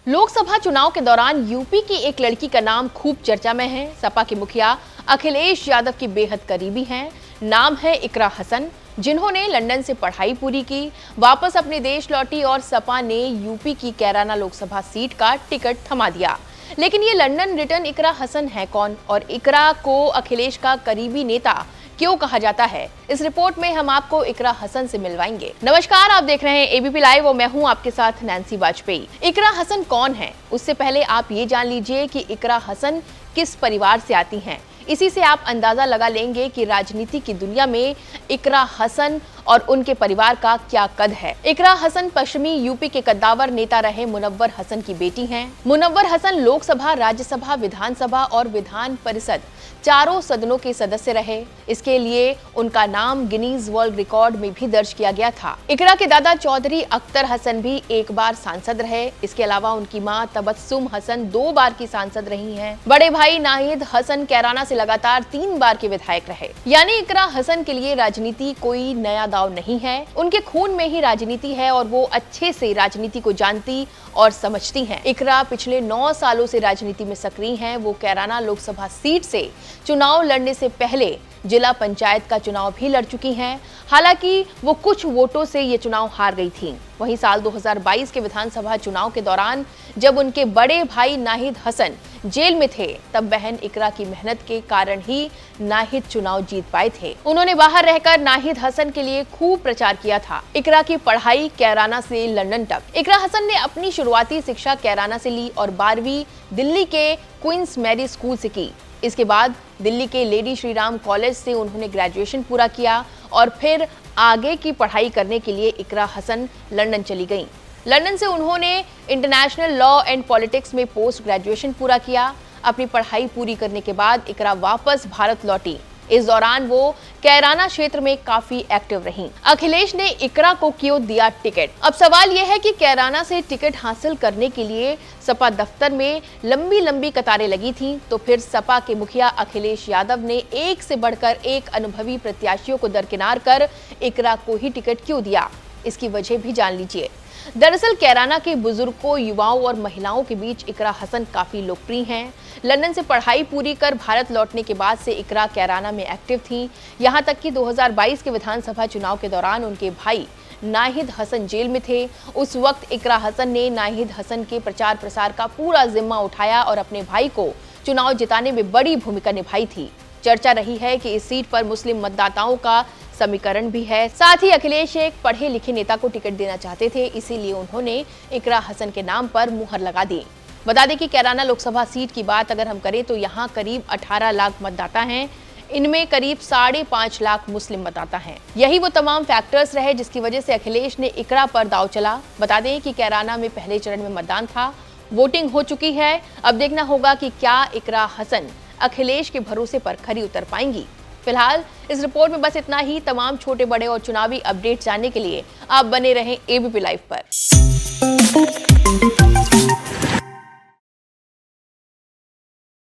लोकसभा चुनाव के दौरान यूपी की एक लड़की का नाम खूब चर्चा में है। सपा के मुखिया अखिलेश यादव की बेहद करीबी हैं। नाम है इकरा हसन, जिन्होंने लंदन से पढ़ाई पूरी की, वापस अपने देश लौटी और सपा ने यूपी की कैराना लोकसभा सीट का टिकट थमा दिया। लेकिन ये लंदन रिटर्न इकरा हसन है कौन और इकरा को अखिलेश का करीबी नेता क्यों कहा जाता है? इस रिपोर्ट में हम आपको इकरा हसन से मिलवाएंगे। नमस्कार, आप देख रहे हैं एबीपी लाइव और मैं हूं आपके साथ नैन्सी वाजपेयी। इकरा हसन कौन है? उससे पहले आप ये जान लीजिए कि इकरा हसन किस परिवार से आती हैं। इसी से आप अंदाजा लगा लेंगे कि राजनीति की दुनिया में इकरा हसन और उनके परिवार का क्या कद है। इकरा हसन पश्चिमी यूपी के कद्दावर नेता रहे मुनव्वर हसन की बेटी हैं। मुनव्वर हसन लोकसभा, राज्यसभा, विधानसभा और विधान परिषद चारों सदनों के सदस्य रहे। इसके लिए उनका नाम गिनीज वर्ल्ड रिकॉर्ड में भी दर्ज किया गया था। इकरा के दादा चौधरी अख्तर हसन भी एक बार सांसद रहे। इसके अलावा उनकी मां तबस्सुम हसन 2 बार की सांसद रही हैं। बड़े भाई नाहिद हसन कैराना से लगातार 3 बार के विधायक रहे। यानी इकरा हसन के लिए राजनीति कोई नया दाव नहीं है। उनके खून में ही राजनीति है और वो अच्छे से राजनीति को जानती और समझती हैं। इकरा पिछले 9 सालों से राजनीति में सक्रिय हैं। वो कैराना लोकसभा सीट से चुनाव लड़ने से पहले जिला पंचायत का चुनाव भी लड़ चुकी हैं। हालांकि वो कुछ वोटों से ये चुनाव हार गई थीं। वहीं साल 2022 के विधानसभा चुनाव के दौरान जब उनके बड़े भाई नाहिद हसन जेल में थे, तब बहन इकरा की मेहनत के कारण ही नाहिद चुनाव जीत पाए थे। उन्होंने बाहर रहकर नाहिद हसन के लिए खूब प्रचार किया था। इकरा की पढ़ाई कैराना से लंदन तक। इकरा हसन ने अपनी शुरुआती शिक्षा कैराना से ली और 12वीं दिल्ली के क्वींस मैरी स्कूल से की। इसके बाद दिल्ली के लेडी श्री राम कॉलेज से उन्होंने ग्रेजुएशन पूरा किया और फिर आगे की पढ़ाई करने के लिए इकरा हसन लंदन चली गईं। लंदन से उन्होंने इंटरनेशनल लॉ एंड पॉलिटिक्स में पोस्ट ग्रेजुएशन पूरा किया। अपनी पढ़ाई पूरी करने के बाद इकरा वापस भारत लौटी। इस दौरान वो कैराना क्षेत्र में काफी एक्टिव रहीं। अखिलेश ने इकरा को क्यों दिया टिकट? अब सवाल यह है कि कैराना से टिकट हासिल करने के लिए सपा दफ्तर में लंबी लंबी कतारें लगी थीं, तो फिर सपा के मुखिया अखिलेश यादव ने एक से बढ़कर एक अनुभवी प्रत्याशियों को दरकिनार कर इकरा को ही टिकट क्यों दिया? इसकी वजह भी जान लीजिए। दरअसल कैराना के बुजुर्गों, युवाओं और महिलाओं के बीच इकरा हसन काफी लोकप्रिय हैं। लंदन से पढ़ाई पूरी कर भारत लौटने के बाद से इकरा कैराना में एक्टिव थीं। यहां तक कि 2022 के विधानसभा चुनाव के दौरान उनके भाई नाहिद हसन जेल में थे। उस वक्त इकरा हसन ने नाहिद हसन के प्रचार प्रसार का पूरा जिम्मा उठाया और अपने भाई को चुनाव जिताने में बड़ी भूमिका निभाई थी। चर्चा रही है कि इस सीट पर मुस्लिम मतदाताओं का समीकरण भी है। साथ ही अखिलेश एक पढ़े लिखे नेता को टिकट देना चाहते थे, इसीलिए उन्होंने इकरा हसन के नाम पर मुहर लगा दी। बता दें कि कैराना लोकसभा सीट की बात अगर हम करें तो यहाँ करीब 18 लाख मतदाता हैं। इनमें करीब 5.5 लाख मुस्लिम मतदाता हैं। यही वो तमाम फैक्टर्स रहे जिसकी वजह से अखिलेश ने इकरा पर दांव चला। बता दें कि कैराना में पहले चरण में मतदान था, वोटिंग हो चुकी है। अब देखना होगा कि क्या इकरा हसन अखिलेश के भरोसे पर खरी उतर पाएंगी। फिलहाल इस रिपोर्ट में बस इतना ही। तमाम छोटे बड़े और चुनावी अपडेट जानने के लिए आप बने रहें एबीपी लाइव पर।